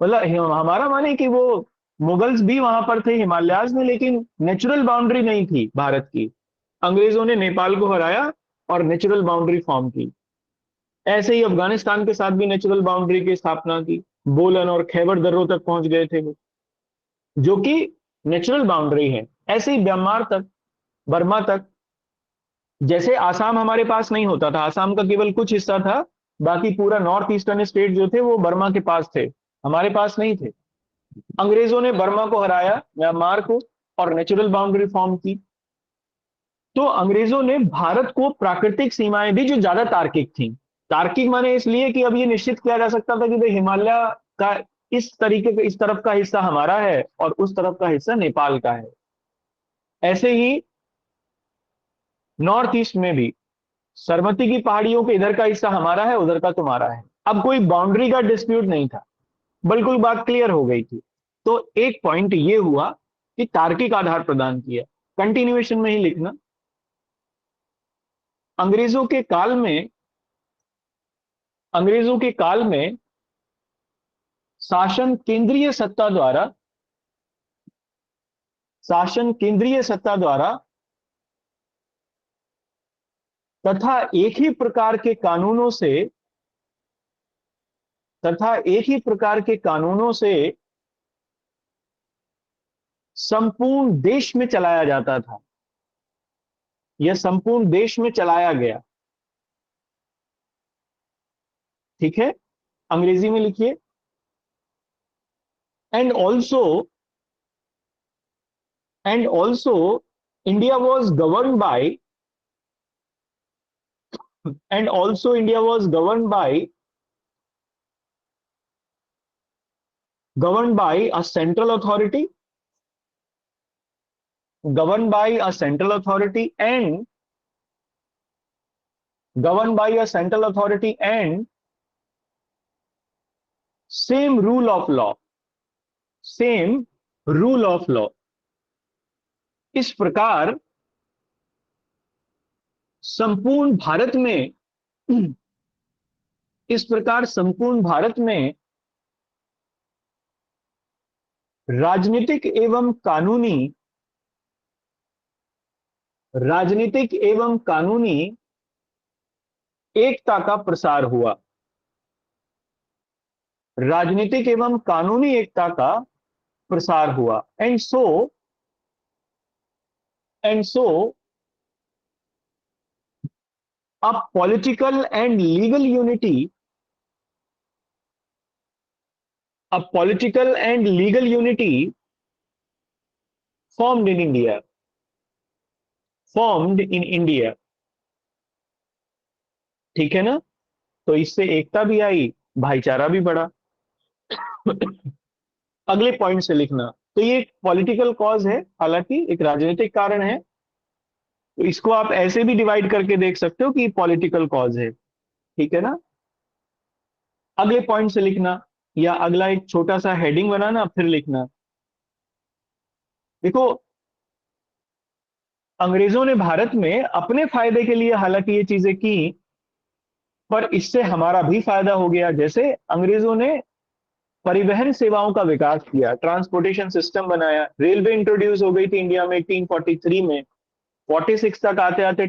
Speaker 1: मतलब हमारा माने कि वो मुगल्स भी वहां पर थे हिमालयाज में, लेकिन नेचुरल बाउंड्री नहीं थी भारत की। अंग्रेजों ने नेपाल को हराया और नेचुरल बाउंड्री फॉर्म की। ऐसे ही अफगानिस्तान के साथ भी नेचुरल बाउंड्री की स्थापना की। बोलन और खैबर दर्रों तक पहुंच गए थे वो, जो कि नेचुरल बाउंड्री है। ऐसे ही म्यांमार तक, बर्मा तक। जैसे आसाम हमारे पास नहीं होता था, आसाम का केवल कुछ हिस्सा था, बाकी पूरा नॉर्थ ईस्टर्न स्टेट जो थे वो बर्मा के पास थे, हमारे पास नहीं थे। अंग्रेजों ने बर्मा को हराया, म्यांमार को, और नेचुरल बाउंड्री फॉर्म की। तो अंग्रेजों ने भारत को प्राकृतिक सीमाएं दी जो ज्यादा तार्किक थी। तार्किक माने इसलिए कि अब ये निश्चित किया जा सकता था कि भाई हिमालय का इस तरीके का, इस तरफ का हिस्सा हमारा है और उस तरफ का हिस्सा नेपाल का है। ऐसे ही नॉर्थ ईस्ट में भी सरमती की पहाड़ियों के इधर का हिस्सा हमारा है, उधर का तुम्हारा है। अब कोई बाउंड्री का डिस्प्यूट नहीं था, बिल्कुल बात क्लियर हो गई थी। तो एक पॉइंट ये हुआ कि तार्किक आधार प्रदान किया। कंटिन्यूएशन में ही लिखना। अंग्रेजों के काल में अंग्रेजों के काल में शासन केंद्रीय सत्ता द्वारा शासन केंद्रीय सत्ता द्वारा तथा एक ही प्रकार के कानूनों से तथा एक ही प्रकार के कानूनों से संपूर्ण देश में चलाया जाता था। यह संपूर्ण देश में चलाया गया। ठीक है? अंग्रेजी में लिखिए। And also India was govern by and also India was governed by a central authority governed by a central authority and governed by a central authority and same rule of law same rule of law। इस प्रकार संपूर्ण भारत में इस प्रकार संपूर्ण भारत में राजनीतिक एवं कानूनी एकता का प्रसार हुआ। राजनीतिक एवं कानूनी एकता का प्रसार हुआ। And so a political and legal unity a political and legal unity formed in India। ठीक है ना? तो इससे एकता भी आई, भाईचारा भी बढ़ा। अगले पॉइंट से लिखना। तो ये एक पॉलिटिकल कॉज है, हालांकि एक राजनीतिक कारण है। तो इसको आप ऐसे भी डिवाइड करके देख सकते हो कि पॉलिटिकल कॉज है। ठीक है ना? अगले पॉइंट से लिखना, या अगला एक छोटा सा हेडिंग बनाना, फिर लिखना। देखो, अंग्रेजों ने भारत में अपने फायदे के लिए हालांकि ये चीजें की, पर इससे हमारा भी फायदा हो गया। जैसे अंग्रेजों ने परिवहन सेवाओं का विकास किया, ट्रांसपोर्टेशन सिस्टम बनाया, रेलवे इंट्रोड्यूस हो गई थी इंडिया में 1843 में। 46 तक आते आते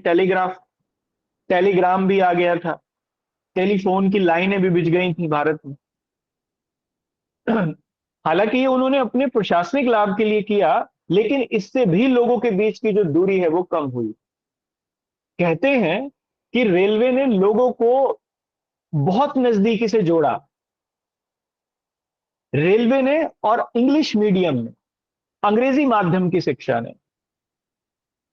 Speaker 1: टेलीग्राम भी आ गया था, टेलीफोन की लाइनें भी बिछ गई थी भारत में। हालांकि ये उन्होंने अपने प्रशासनिक लाभ के लिए किया, लेकिन इससे भी लोगों के बीच की जो दूरी है वो कम हुई। कहते हैं कि रेलवे ने लोगों को बहुत नजदीकी से जोड़ा। रेलवे ने और इंग्लिश मीडियम ने, अंग्रेजी माध्यम की शिक्षा ने।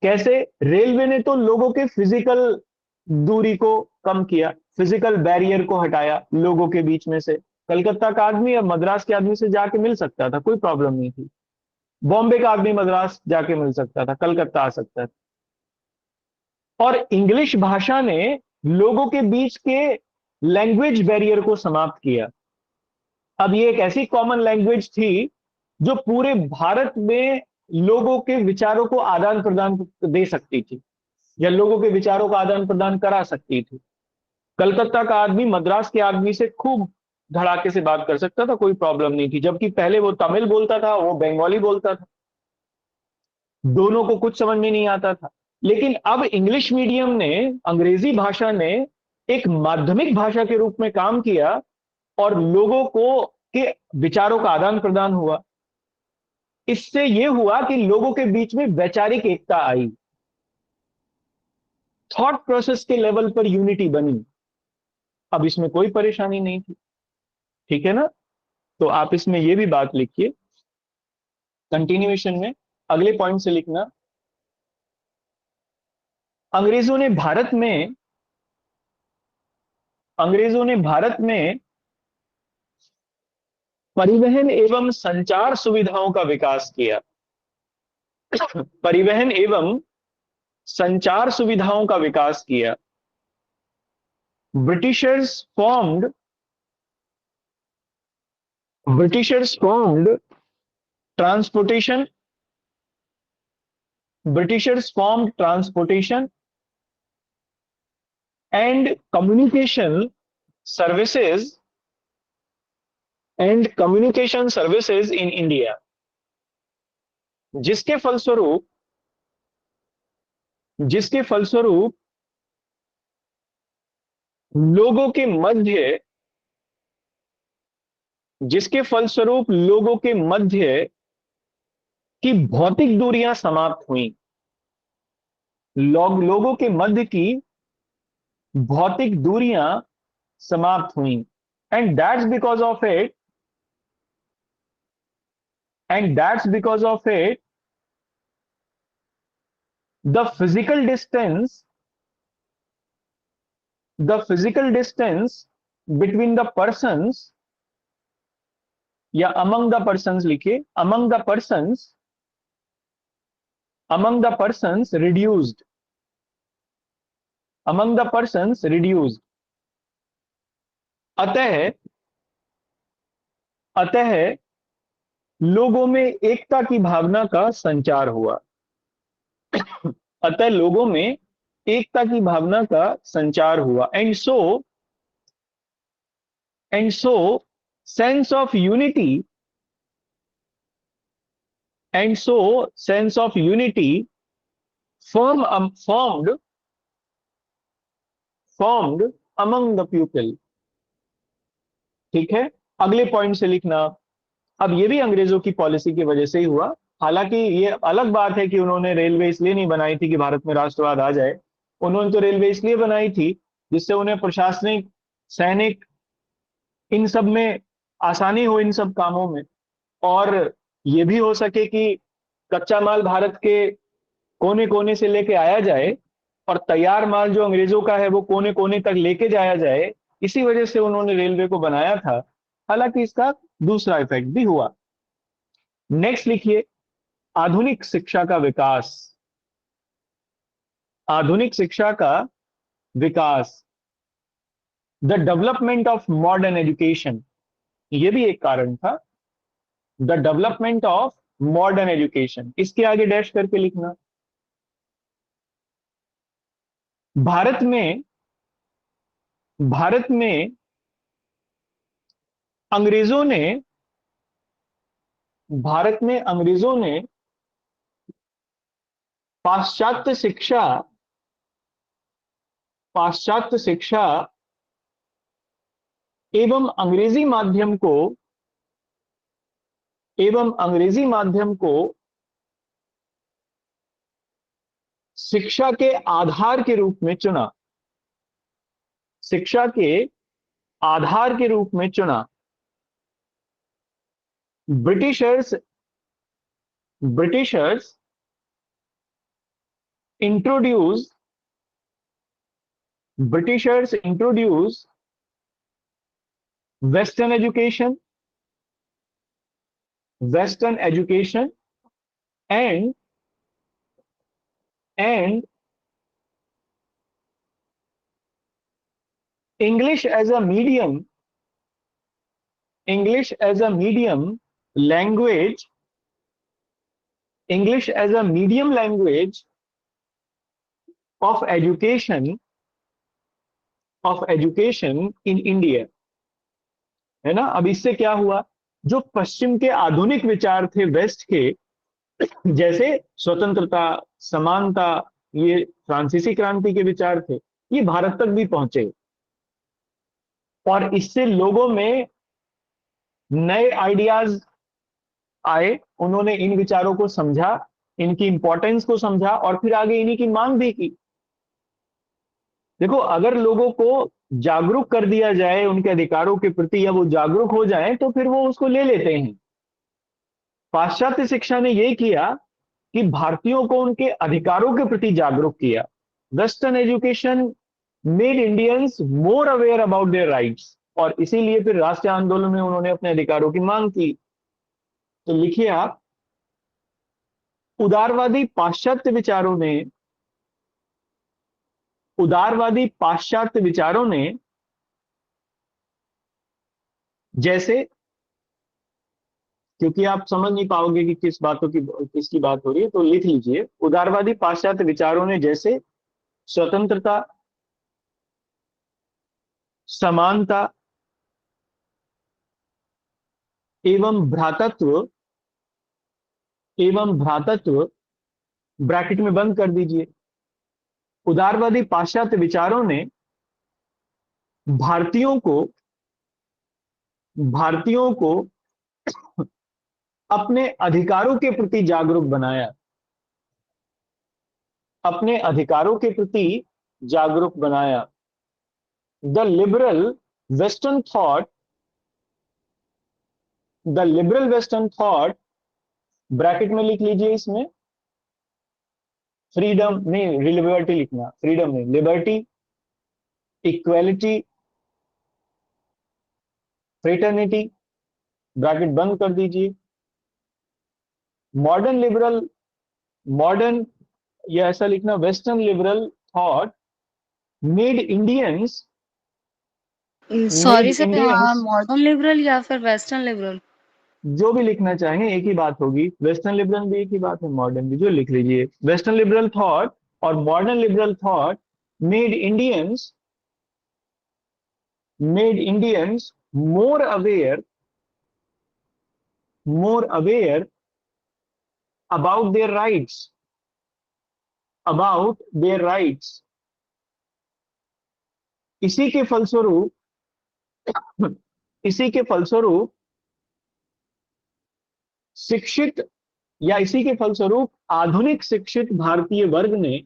Speaker 1: कैसे? रेलवे ने तो लोगों के फिजिकल दूरी को कम किया, फिजिकल बैरियर को हटाया लोगों के बीच में से। कलकत्ता का आदमी अब मद्रास के आदमी से जाके मिल सकता था, कोई प्रॉब्लम नहीं थी। बॉम्बे का आदमी मद्रास जाके मिल सकता था, कलकत्ता आ सकता था। और इंग्लिश भाषा ने लोगों के बीच के लैंग्वेज बैरियर को समाप्त किया। अब ये एक ऐसी कॉमन लैंग्वेज थी जो पूरे भारत में लोगों के विचारों को आदान प्रदान दे सकती थी, या लोगों के विचारों का आदान प्रदान करा सकती थी। कलकत्ता का आदमी मद्रास के आदमी से खूब धड़ाके से बात कर सकता था, कोई प्रॉब्लम नहीं थी। जबकि पहले वो तमिल बोलता था, वो बंगाली बोलता था, दोनों को कुछ समझ में नहीं आता था। लेकिन अब इंग्लिश मीडियम ने, अंग्रेजी भाषा ने एक माध्यमिक भाषा के रूप में काम किया, और लोगों को के विचारों का आदान प्रदान हुआ। इससे यह हुआ कि लोगों के बीच में वैचारिक एकता आई, थॉट प्रोसेस के लेवल पर यूनिटी बनी। अब इसमें कोई परेशानी नहीं थी। ठीक है ना? तो आप इसमें यह भी बात लिखिए कंटिन्यूएशन में, अगले पॉइंट से लिखना। अंग्रेजों ने भारत में अंग्रेजों ने भारत में परिवहन एवं संचार सुविधाओं का विकास किया। परिवहन एवं संचार सुविधाओं का विकास किया। Britishers formed Britishers formed transportation Britishers formed transportation and communication services in India, जिसके फलस्वरूप जिसके फलस्वरूप लोगों के मध्य जिसके फलस्वरूप लोगों के मध्य की भौतिक दूरियां समाप्त हुई। लोगों के मध्य की भौतिक दूरियां समाप्त हुई। And that's because of it and that's because of it the physical distance the physical distance between the persons, या अमंग द पर्सन्स लिखिए, अमंग द पर्सन्स रिड्यूस्ड, अतः अतः लोगों में एकता की भावना का संचार हुआ। अतः लोगों में एकता की भावना का संचार हुआ। And so sense of unity sense of unity formed among the people. ठीक है? अगले पॉइंट से लिखना। अब ये भी अंग्रेजों की पॉलिसी की वजह से ही हुआ। हालांकि ये अलग बात है कि उन्होंने रेलवे इसलिए नहीं बनाई थी कि भारत में राष्ट्रवाद आ जाए। उन्होंने तो रेलवे इसलिए बनाई थी जिससे उन्हें प्रशासनिक, सैनिक, इन सब में आसानी हो, इन सब कामों में। और ये भी हो सके कि कच्चा माल भारत के कोने कोने से लेके आया जाए, और तैयार माल जो अंग्रेजों का है वो कोने कोने तक लेके जाया जाए। इसी वजह से उन्होंने रेलवे को बनाया था। हालांकि इसका दूसरा इफेक्ट भी हुआ। नेक्स्ट लिखिए, आधुनिक शिक्षा का विकास। आधुनिक शिक्षा का विकास, the development of modern education, यह भी एक कारण था। The development of modern education, इसके आगे डैश करके लिखना। भारत में भारत में अंग्रेजों ने भारत में अंग्रेजों ने पाश्चात्य शिक्षा पाश्चात्य शिक्षा एवं अंग्रेजी माध्यम को शिक्षा के आधार के रूप में चुना। शिक्षा के आधार के रूप में चुना। Britishers Britishers introduce Britishers introduce western education western education and and English as a medium English as a medium language English as a medium language of education in India. है ना। अब इससे क्या हुआ, जो पश्चिम के आधुनिक विचार थे वेस्ट के, जैसे स्वतंत्रता, समानता, ये फ्रांसीसी क्रांति के विचार थे, ये भारत तक भी पहुंचे और इससे लोगों में नए आइडियाज आए। उन्होंने इन विचारों को समझा, इनकी इंपॉर्टेंस को समझा और फिर आगे इन्हीं की मांग भी की। देखो, अगर लोगों को जागरूक कर दिया जाए उनके अधिकारों के प्रति, या वो जागरूक हो जाएं, तो फिर वो उसको ले लेते हैं। पाश्चात्य शिक्षा ने यह किया कि भारतीयों को उनके अधिकारों के प्रति जागरूक किया। Western education made Indians more aware about their rights, और इसीलिए फिर राष्ट्रीय आंदोलन में उन्होंने अपने अधिकारों की मांग की। तो लिखिए आप, उदारवादी पाश्चात्य विचारों ने उदारवादी पाश्चात्य विचारों ने जैसे, क्योंकि आप समझ नहीं पाओगे कि किसकी बात हो रही है, तो लिख लीजिए, उदारवादी पाश्चात्य विचारों ने जैसे स्वतंत्रता, समानता एवं भ्रातत्व ब्रैकेट में बंद कर दीजिए। उदारवादी पाश्चात्य विचारों ने भारतीयों को भारतीयों को अपने अधिकारों के प्रति जागरूक बनाया। अपने अधिकारों के प्रति जागरूक बनाया। The liberal western thought the liberal western thought bracket में लिख लीजिए, इसमें फ्रीडम नहीं, लिबर्टी लिखना, फ्रीडम नहीं, लिबर्टी, इक्वेलिटी, फ्रेटर्निटी, ब्रैकेट बंद कर दीजिए। मॉडर्न लिबरल मॉडर्न या ऐसा लिखना, western liberal thought made Indians made
Speaker 2: sorry sir, हाँ,
Speaker 1: इंडियंस
Speaker 2: मॉडर्न लिबरल या फिर वेस्टर्न लिबरल?
Speaker 1: जो भी लिखना चाहें एक ही बात होगी। वेस्टर्न लिबरल भी एक ही बात है, मॉडर्न भी, जो लिख लीजिए। वेस्टर्न लिबरल थॉट और modern liberal thought made Indians made Indians more aware about their writes about their rights. इसी के फलस्वरूप इसी के फलस्वरूप शिक्षित या इसी के फलस्वरूप आधुनिक शिक्षित भारतीय वर्ग ने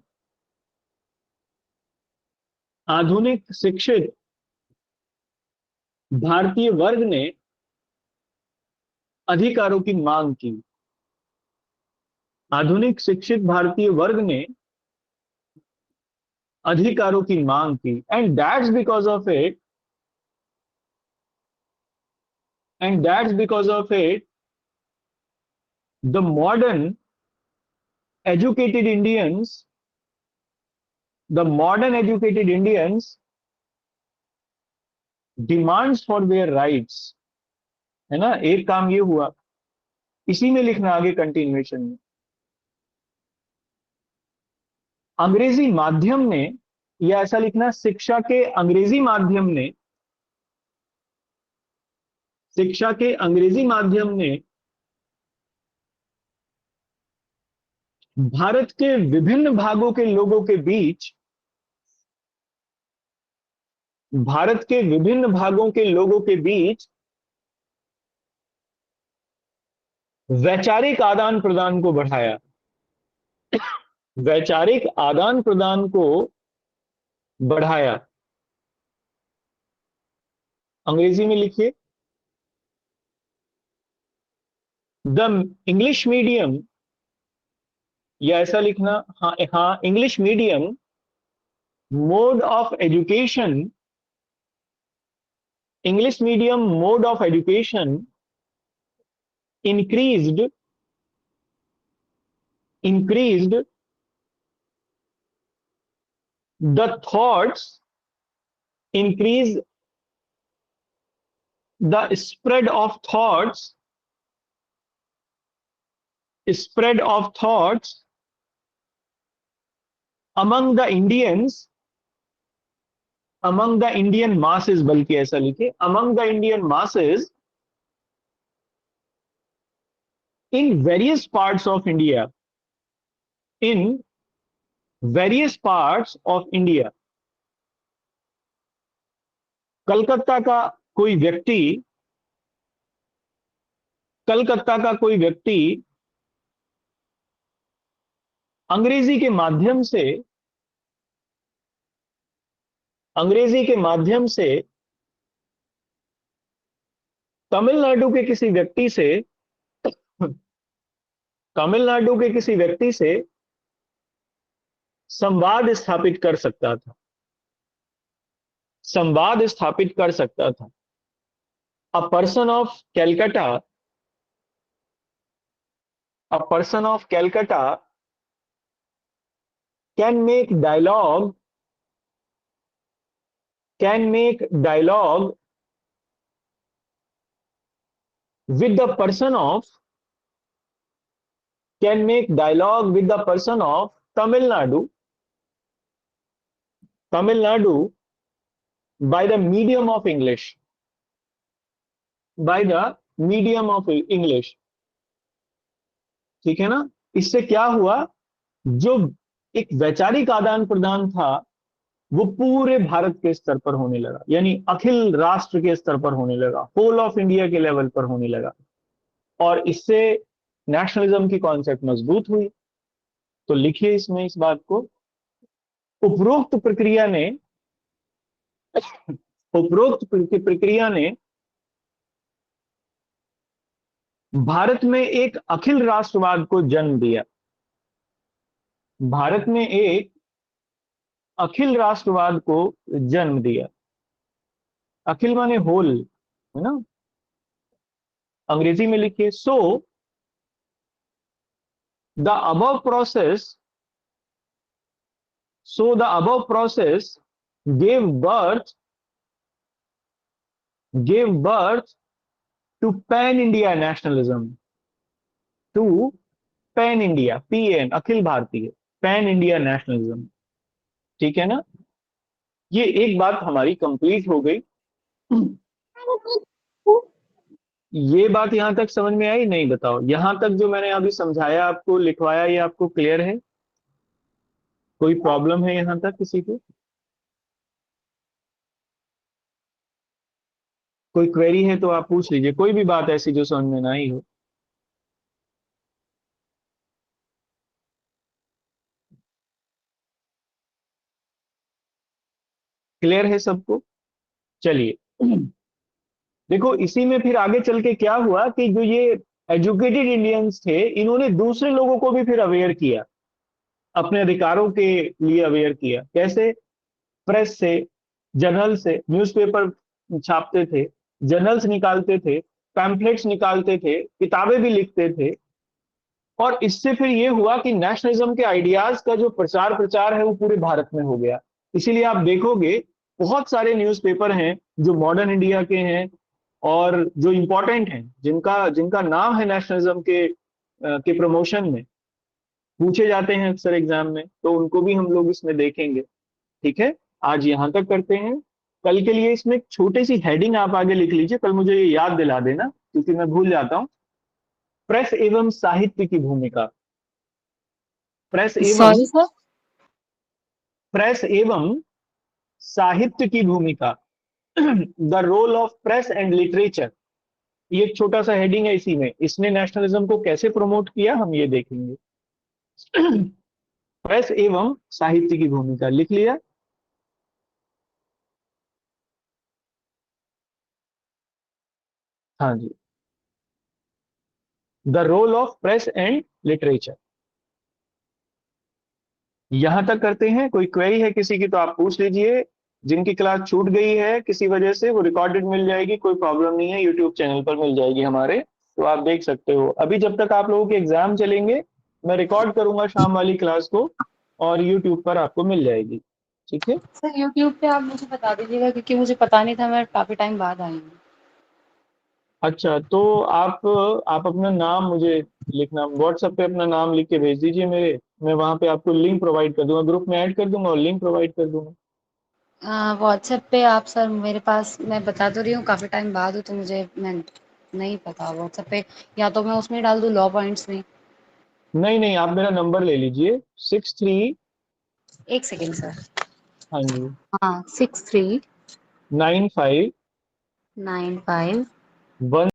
Speaker 1: आधुनिक शिक्षित भारतीय वर्ग ने अधिकारों की मांग की। आधुनिक शिक्षित भारतीय वर्ग ने अधिकारों की मांग की। And that's because of it the modern educated Indians the modern educated Indians demands for their rights. है ना, एक काम ये हुआ। इसी में लिखना आगे कंटिन्यूएशन में, अंग्रेजी माध्यम ने, या ऐसा लिखना, शिक्षा के अंग्रेजी माध्यम ने भारत के विभिन्न भागों के लोगों के बीच भारत के विभिन्न भागों के लोगों के बीच वैचारिक आदान प्रदान को बढ़ाया। वैचारिक आदान प्रदान को बढ़ाया। अंग्रेजी में लिखिए, द इंग्लिश मीडियम, या ऐसा लिखना, हाँ हाँ, English medium mode of education, English medium mode of education increased increased the thoughts, increase the spread of thoughts among the Indians, among the Indian masses, बल्कि ऐसा लिखे, among the Indian masses in various parts of India, in various parts of India. Calcutta का कोई व्यक्ति, कलकत्ता का कोई व्यक्ति अंग्रेजी के माध्यम से, अंग्रेजी के माध्यम से तमिलनाडु के किसी व्यक्ति से, तमिलनाडु के किसी व्यक्ति से संवाद स्थापित कर सकता था, संवाद स्थापित कर सकता था। A person of Calcutta, a person of Calcutta can make dialogue, can make dialogue with the person of, can make dialogue with the person of Tamil Nadu, Tamil Nadu by the medium of English, by the medium of English। ठीक है ना? इससे क्या हुआ, जो एक वैचारिक आदान प्रदान था वो पूरे भारत के स्तर पर होने लगा, यानी अखिल राष्ट्र के स्तर पर होने लगा, होल ऑफ इंडिया के लेवल पर होने लगा, और इससे नेशनलिज्म की कॉन्सेप्ट मजबूत हुई। तो लिखिए इसमें इस बात को, उपरोक्त प्रक्रिया ने, उपरोक्त प्रक्रिया ने भारत में एक अखिल राष्ट्रवाद को जन्म दिया, भारत में एक अखिल राष्ट्रवाद को जन्म दिया। अखिल माने होल, है ना? अंग्रेजी में लिखिए, so the above process, so the above process gave birth, gave birth to pan India nationalism, to pan India, PN Akhil Bharatiya, pan India nationalism। ठीक है ना? ये एक बात हमारी कंप्लीट हो गई। ये बात यहां तक समझ में आई नहीं? बताओ, यहां तक जो मैंने अभी समझाया आपको, लिखवाया, ये आपको क्लियर है? कोई प्रॉब्लम है यहां तक किसी को? कोई क्वेरी है तो आप पूछ लीजिए, कोई भी बात ऐसी जो समझ में ना आई हो। क्लियर है सबको? चलिए, देखो इसी में फिर आगे चल के क्या हुआ कि जो ये एजुकेटेड इंडियंस थे, इन्होंने दूसरे लोगों को भी फिर अवेयर किया, अपने अधिकारों के लिए अवेयर किया। कैसे? प्रेस से, जर्नल से, न्यूज़पेपर छापते थे, जर्नल्स निकालते थे, पैम्फलेट्स निकालते थे, किताबें भी लिखते थे, और इससे फिर ये हुआ कि नेशनलिज्म के आइडियाज का जो प्रचार प्रचार है वो पूरे भारत में हो गया। इसीलिए आप देखोगे बहुत सारे न्यूज़पेपर हैं जो मॉडर्न इंडिया के हैं और जो इंपॉर्टेंट हैं, जिनका जिनका नाम है नेशनलिज्म के प्रमोशन में, पूछे जाते हैं अक्सर एग्जाम में, तो उनको भी हम लोग इसमें देखेंगे। ठीक है, आज यहां तक करते हैं। कल के लिए इसमें एक छोटी सी हेडिंग आप आगे लिख लीजिए, कल मुझे ये याद दिला देना क्योंकि मैं भूल जाता हूं। प्रेस एवं साहित्य की भूमिका, प्रेस एवं,
Speaker 2: सॉरी सर।
Speaker 1: प्रेस एवं साहित्य की भूमिका, the role of press and literature. ये एक छोटा सा हेडिंग है, इसी में इसने नेशनलिज्म को कैसे प्रमोट किया हम ये देखेंगे। प्रेस एवं साहित्य की भूमिका लिख लिया? हाँ जी। The role of press and literature. यहां तक करते हैं। कोई क्वेरी है किसी की तो आप पूछ लीजिए। जिनकी क्लास छूट गई है किसी वजह से, वो रिकॉर्डेड मिल जाएगी, कोई प्रॉब्लम नहीं है, यूट्यूब चैनल पर मिल जाएगी हमारे, तो आप देख सकते हो। अभी जब तक आप लोगों के एग्जाम चलेंगे मैं रिकॉर्ड करूंगा शाम वाली क्लास को, और यूट्यूब पर आपको मिल जाएगी। ठीक है।
Speaker 2: सर यूट्यूब पे आप मुझे बता दीजिएगा, क्योंकि मुझे पता नहीं था, मैं काफी टाइम बाद आई हूँ।
Speaker 1: अच्छा, तो आप अपना नाम मुझे लिखना, व्हाट्सएप पे अपना नाम लिख के भेज दीजिए मेरे। मैं वहां पे आपको लिंक प्रोवाइड कर दूंगा, ग्रुप में ऐड कर दूंगा और लिंक प्रोवाइड कर दूंगा।
Speaker 2: व्हाट्सएप पे आप सर, मेरे पास, मैं बता तो रही हूँ काफी टाइम बाद हूँ, तो मुझे मैं नहीं पता व्हाट्सएप पे, या तो मैं उसमें डाल दूँ लॉ पॉइंट्स में।
Speaker 1: नहीं नहीं, आप मेरा नंबर ले लीजिए, 63।
Speaker 2: एक सेकेंड सर।
Speaker 1: हाँ जी।
Speaker 2: हाँ, 63
Speaker 1: 95
Speaker 2: 95
Speaker 1: 1